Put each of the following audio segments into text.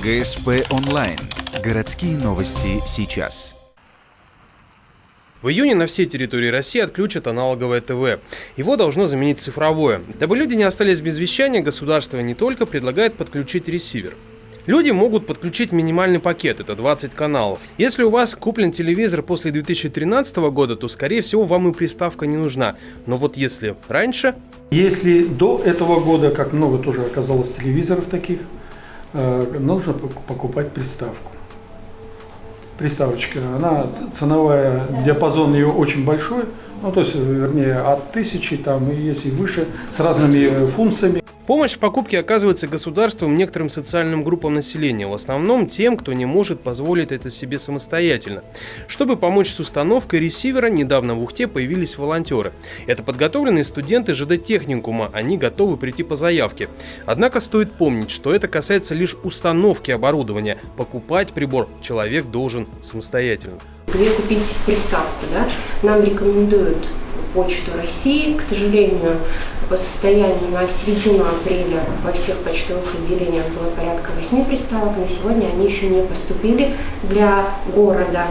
ГСП онлайн. Городские новости сейчас. В июне на всей территории России отключат аналоговое ТВ. Его должно заменить цифровое. Дабы люди не остались без вещания, государство не только предлагает подключить ресивер. Люди могут подключить минимальный пакет, это 20 каналов. Если у вас куплен телевизор после 2013 года, то, скорее всего, вам и приставка не нужна. Но вот если раньше... Если до этого года, как много тоже оказалось телевизоров таких, нужно покупать приставку. Приставочка, она ценовая, диапазон ее очень большой, ну то есть, вернее, от 1000 там, и если выше, с разными функциями. Помощь в покупке оказывается государством некоторым социальным группам населения, в основном тем, кто не может позволить это себе самостоятельно. Чтобы помочь с установкой ресивера, недавно в Ухте появились волонтеры. Это подготовленные студенты ЖД-техникума, они готовы прийти по заявке. Однако стоит помнить, что это касается лишь установки оборудования. Покупать прибор человек должен самостоятельно. Где купить приставку, да? Нам рекомендуют Почту России. К сожалению, по состоянию на середину апреля во всех почтовых отделениях было порядка 8 приставок. На сегодня они еще не поступили для города.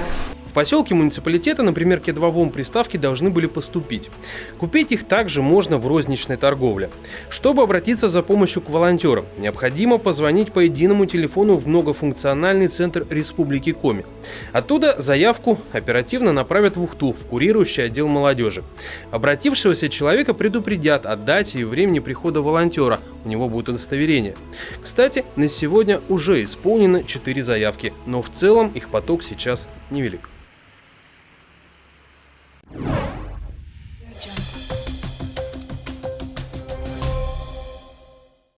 В поселке муниципалитета, например, Кедровом, приставки должны были поступить. Купить их также можно в розничной торговле. Чтобы обратиться за помощью к волонтерам, необходимо позвонить по единому телефону в многофункциональный центр Республики Коми. Оттуда заявку оперативно направят в Ухту, в курирующий отдел молодежи. Обратившегося человека предупредят о дате и времени прихода волонтера, у него будет удостоверение. Кстати, на сегодня уже исполнено 4 заявки, но в целом их поток сейчас невелик.